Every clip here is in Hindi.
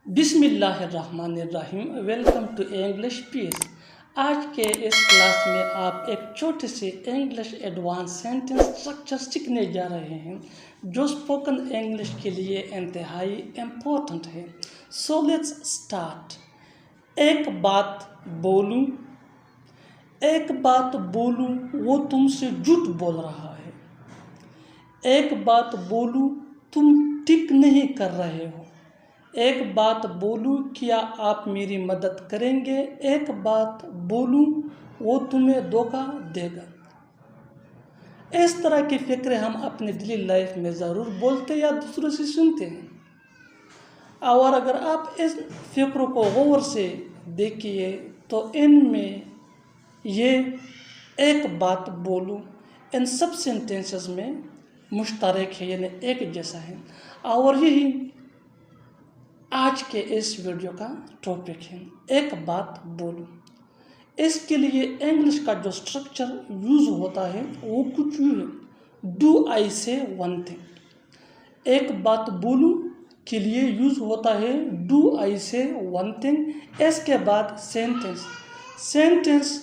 बिस्मिल्लाहिर्रहमानिर्रहीम। Welcome to English peace. आज के इस क्लास में आप एक छोटे से इंग्लिश एडवांस सेंटेंस स्ट्रक्चर सीखने जा रहे हैं जो स्पोकन इंग्लिश के लिए इंतहाई इम्पोर्टेंट है। So let's start. एक बात बोलूं, एक बात बोलूं, वो तुमसे झूठ बोल रहा है। एक बात बोलूं, तुम ठीक नहीं कर रहे हो। एक बात बोलूं, क्या आप मेरी मदद करेंगे। एक बात बोलूं, वो तुम्हें धोखा देगा। इस तरह की फिक्र हम अपनी डेली लाइफ में ज़रूर बोलते या दूसरों से सुनते हैं। और अगर आप इस फिक्र को गौर से देखिए तो इनमें ये एक बात बोलूं इन सब सेंटेंसेस में मुश्तरक है, यानी एक जैसा है। और यही आज के इस वीडियो का टॉपिक है, एक बात बोलूं। इसके लिए इंग्लिश का जो स्ट्रक्चर यूज़ होता है वो कुछ यूँ है। Do I say one thing. एक बात बोलूं के लिए यूज़ होता है do I say one thing. इसके बाद सेंटेंस। सेंटेंस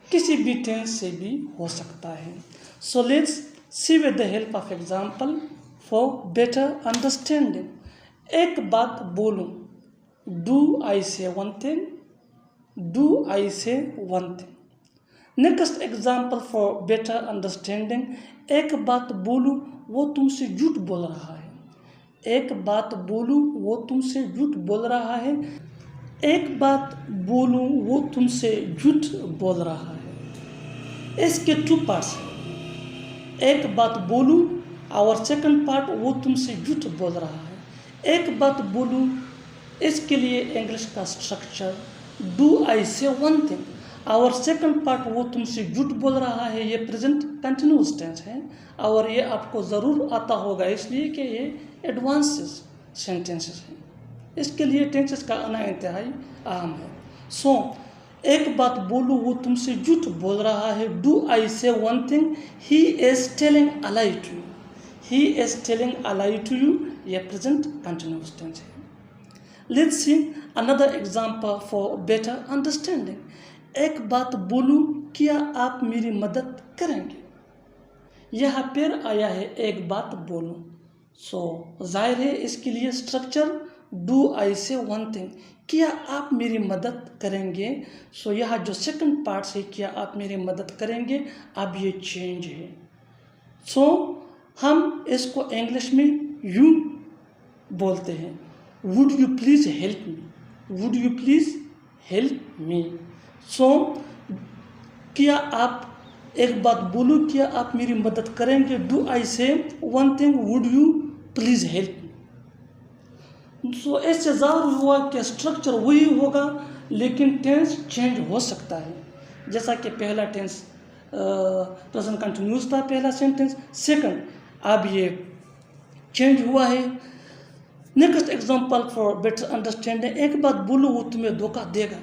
किसी भी टेंस से भी हो सकता है। So let's see with the help of example for better understanding. एक बात बोलूं, do I say one thing, do I say one thing. Next example for better understanding. एक बात बोलूं, वो तुमसे झूठ बोल रहा है। एक बात बोलूं, वो तुमसे झूठ बोल रहा है। एक बात बोलूं, वो तुमसे झूठ बोल रहा है। इसके टू पार्ट्स हैं। एक बात बोलूं और सेकंड पार्ट वो तुमसे झूठ बोल रहा है। एक बात बोलूं, इसके लिए इंग्लिश का structure do I say one thing और सेकंड पार्ट वो तुमसे झूठ बोल रहा है। ये प्रेजेंट कंटिन्यूअस टेंस है और ये आपको ज़रूर आता होगा इसलिए कि ये एडवांस सेंटेंसेस हैं। इसके लिए टेंसेस का आना इंतहाई अहम है। सो एक बात बोलूं, वो तुमसे झूठ बोल रहा है। Do I say one thing, he is telling a lie to you. He is telling a lie to you, ये प्रेजेंट कंटिन्यूअस टेंस है। Let's see another example for better understanding. एक बात बोलूं, क्या आप मेरी मदद करेंगे। यहाँ पर आया है एक बात बोलूं। सो जाहिर है इसके लिए structure do I say one thing, क्या आप मेरी मदद करेंगे। सो यहाँ जो सेकंड पार्ट है क्या आप मेरी मदद करेंगे, अब ये चेंज है। सो हम इसको इंग्लिश में यूं बोलते हैं, would you please help me. Would you please help me. So क्या आप, एक बात बोलूं, क्या आप मेरी मदद करेंगे। Do I say one thing, would you please help me. So इससे ज़ाहिर हुआ कि स्ट्रक्चर वही होगा लेकिन टेंस चेंज हो सकता है। जैसा कि पहला टेंस प्रेजेंट कंटिन्यूअस था, पहला सेंटेंस। सेकंड अब ये चेंज हुआ है। Next example for better understanding. एक बात बोलूं, वो तुम्हें धोखा देगा।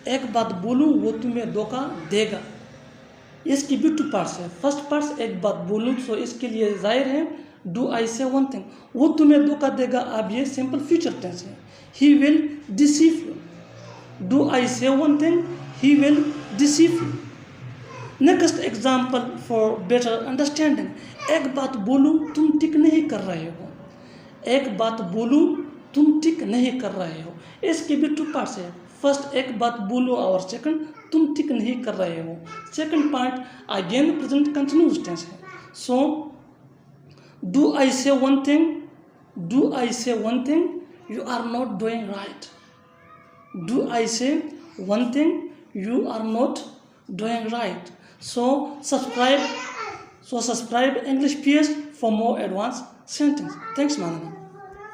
एक बात बोलूं, वो तुम्हें धोखा देगा। इसकी भी टू पार्ट्स है। फर्स्ट पार्ट्स एक बात बोलूं, सो इसके लिए जाहिर है do I say one thing, वो तुम्हें धोखा देगा। अब ये सिंपल फ्यूचर टेंस है। He will deceive you. Do I say one thing, he will deceive you. Next example for better understanding. एक बात बोलूं, तुम ठीक नहीं कर रहे हो। एक बात बोलूं, तुम ठीक नहीं कर रहे हो। इसके भी टू पार्ट्स है। फर्स्ट एक बात बोलूं और सेकंड तुम ठीक नहीं कर रहे हो। Second part again present continuous tense है। So do I say one thing, do I say one thing, you are not doing right. Do I say one thing, you are not doing right. So subscribe English PS for more advanced sentence. Thanks, man.